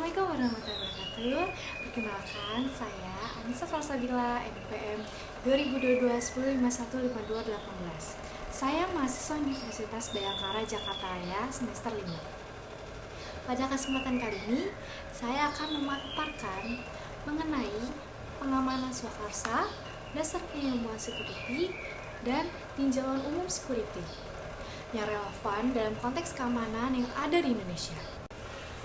Assalamualaikum warahmatullahi wabarakatuh. Perkenalkan, saya Anissa Salsabila, NPM 2022-10515218. Saya mahasiswa Universitas Bayangkara Jakarta Raya semester 5. Pada kesempatan kali ini, saya akan memaparkan mengenai pengamanan swakarsa, dasar keilmuan security, dan tinjauan umum security yang relevan dalam konteks keamanan yang ada di Indonesia.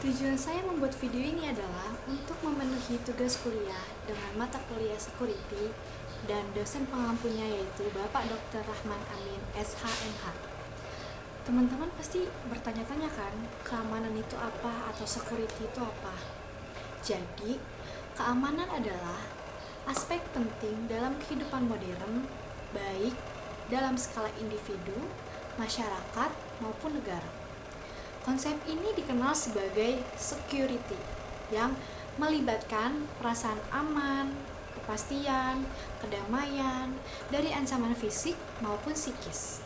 Tujuan saya membuat video ini adalah untuk memenuhi tugas kuliah dengan mata kuliah security dan dosen pengampunya yaitu Bapak Dr. Rahman Amin, SHMH. Teman-teman pasti bertanya-tanya kan, keamanan itu apa atau security itu apa? Jadi, keamanan adalah aspek penting dalam kehidupan modern, baik dalam skala individu, masyarakat, maupun negara. Konsep ini dikenal sebagai security yang melibatkan perasaan aman, kepastian, kedamaian dari ancaman fisik maupun psikis.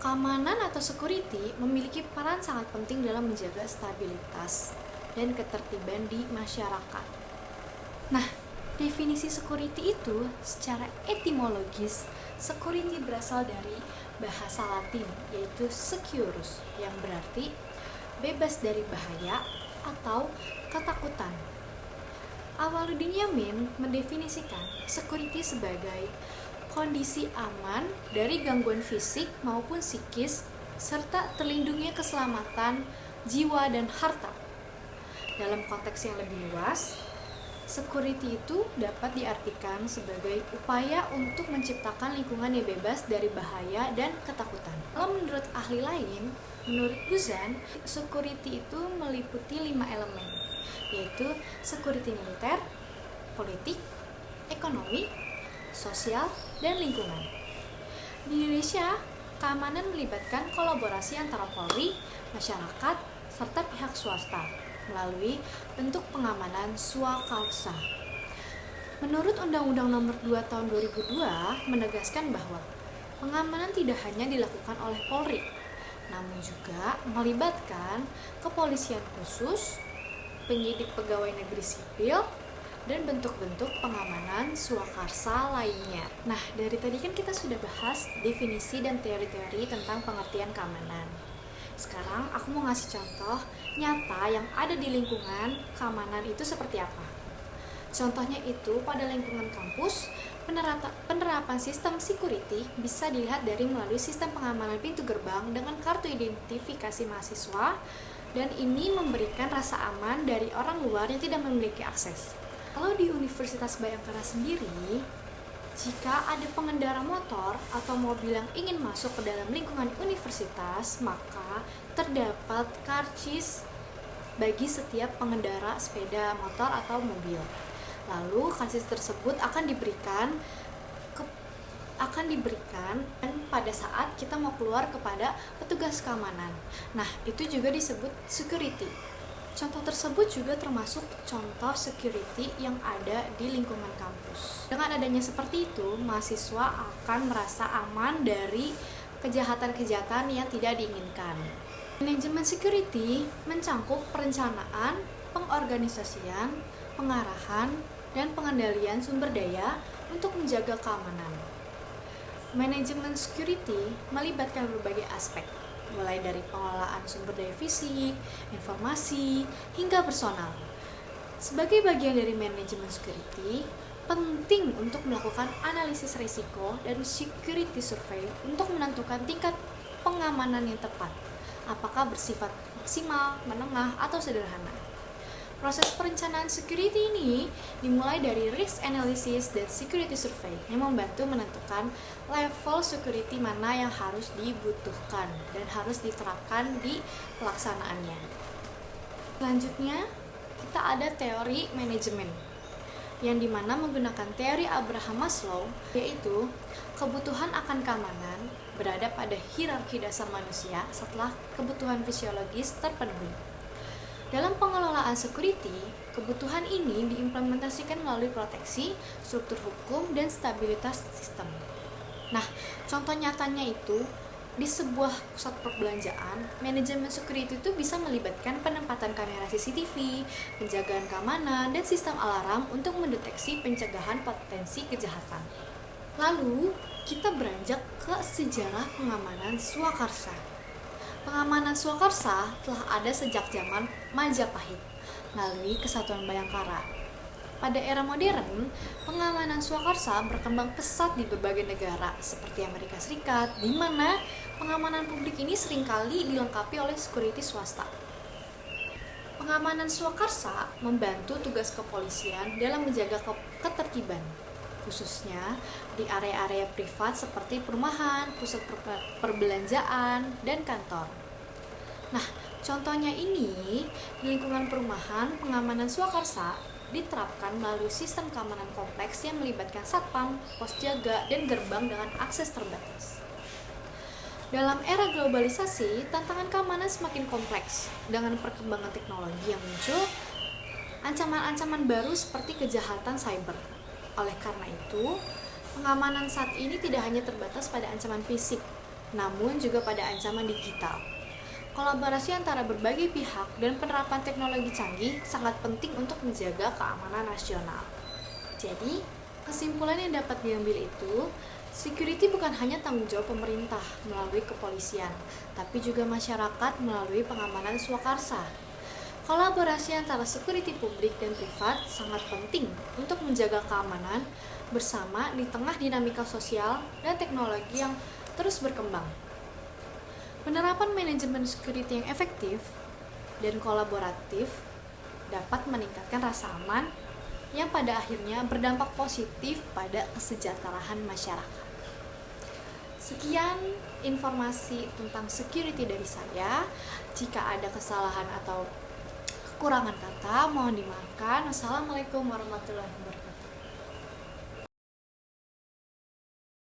Keamanan atau security memiliki peran sangat penting dalam menjaga stabilitas dan ketertiban di masyarakat. Nah, definisi security itu secara etimologis, security berasal dari bahasa Latin yaitu securus yang berarti bebas dari bahaya atau ketakutan. Awaludin Yamin mendefinisikan security sebagai kondisi aman dari gangguan fisik maupun psikis serta terlindungnya keselamatan jiwa dan harta. Dalam konteks yang lebih luas, security itu dapat diartikan sebagai upaya untuk menciptakan lingkungan yang bebas dari bahaya dan ketakutan. Kalau menurut ahli lain, menurut Buzan, security itu meliputi 5 elemen, yaitu security militer, politik, ekonomi, sosial, dan lingkungan. Di Indonesia, keamanan melibatkan kolaborasi antara Polri, masyarakat, serta pihak swasta melalui bentuk pengamanan swakarsa. Menurut Undang-Undang Nomor 2 Tahun 2002 menegaskan bahwa pengamanan tidak hanya dilakukan oleh Polri, namun juga melibatkan kepolisian khusus, penyidik pegawai negeri sipil, dan bentuk-bentuk pengamanan swakarsa lainnya. Nah, dari tadi kan kita sudah bahas definisi dan teori-teori tentang pengertian keamanan. Sekarang aku mau ngasih contoh nyata yang ada di lingkungan keamanan itu seperti apa. Contohnya itu pada lingkungan kampus, penerapan sistem security bisa dilihat dari melalui sistem pengamanan pintu gerbang dengan kartu identifikasi mahasiswa, dan ini memberikan rasa aman dari orang luar yang tidak memiliki akses. Kalau di Universitas Bayangkara sendiri, jika ada pengendara motor atau mobil yang ingin masuk ke dalam lingkungan universitas, maka terdapat karcis bagi setiap pengendara sepeda motor atau mobil. Lalu karcis tersebut akan diberikan pada saat kita mau keluar kepada petugas keamanan. Nah, itu juga disebut security. Contoh tersebut juga termasuk contoh security yang ada di lingkungan kampus. Dengan adanya seperti itu, mahasiswa akan merasa aman dari kejahatan-kejahatan yang tidak diinginkan. Manajemen security mencangkup perencanaan, pengorganisasian, pengarahan, dan pengendalian sumber daya untuk menjaga keamanan. Manajemen security melibatkan berbagai aspek, mulai dari pengelolaan sumber daya fisik, informasi, hingga personal. Sebagai bagian dari manajemen security, penting untuk melakukan analisis risiko dan security survey untuk menentukan tingkat pengamanan yang tepat, apakah bersifat maksimal, menengah, atau sederhana. Proses perencanaan security ini dimulai dari risk analysis dan security survey yang membantu menentukan level security mana yang harus dibutuhkan dan harus diterapkan di pelaksanaannya. Selanjutnya, kita ada teori manajemen yang dimana menggunakan teori Abraham Maslow, yaitu kebutuhan akan keamanan berada pada hierarki dasar manusia setelah kebutuhan fisiologis terpenuhi. Dalam pengelolaan security, kebutuhan ini diimplementasikan melalui proteksi, struktur hukum, dan stabilitas sistem. Nah, contoh nyatanya itu Di sebuah pusat perbelanjaan, manajemen security itu bisa melibatkan penempatan kamera CCTV, penjagaan keamanan, dan sistem alarm untuk mendeteksi pencegahan potensi kejahatan. Lalu, kita beranjak ke sejarah pengamanan swakarsa. Pengamanan swakarsa telah ada sejak zaman Majapahit melalui Kesatuan Bayangkara. Pada era modern, pengamanan swakarsa berkembang pesat di berbagai negara seperti Amerika Serikat, di mana pengamanan publik ini seringkali dilengkapi oleh security swasta. Pengamanan swakarsa membantu tugas kepolisian dalam menjaga ketertiban, khususnya di area-area privat seperti perumahan, pusat perbelanjaan, dan kantor. Nah, contohnya ini, di lingkungan perumahan, pengamanan swakarsa diterapkan melalui sistem keamanan kompleks yang melibatkan satpam, pos jaga, dan gerbang dengan akses terbatas. Dalam era globalisasi, tantangan keamanan semakin kompleks. Dengan perkembangan teknologi yang muncul, ancaman-ancaman baru seperti kejahatan cyber. Oleh karena itu, pengamanan saat ini tidak hanya terbatas pada ancaman fisik, namun juga pada ancaman digital. Kolaborasi antara berbagai pihak dan penerapan teknologi canggih sangat penting untuk menjaga keamanan nasional. Jadi, kesimpulan yang dapat diambil itu, security bukan hanya tanggung jawab pemerintah melalui kepolisian, tapi juga masyarakat melalui pengamanan swakarsa. Kolaborasi antara security publik dan privat sangat penting untuk menjaga keamanan bersama di tengah dinamika sosial dan teknologi yang terus berkembang. Penerapan manajemen security yang efektif dan kolaboratif dapat meningkatkan rasa aman yang pada akhirnya berdampak positif pada kesejahteraan masyarakat. Sekian informasi tentang security dari saya. Jika ada kesalahan atau kekurangan kata, mohon dimaafkan. Wassalamualaikum warahmatullahi wabarakatuh.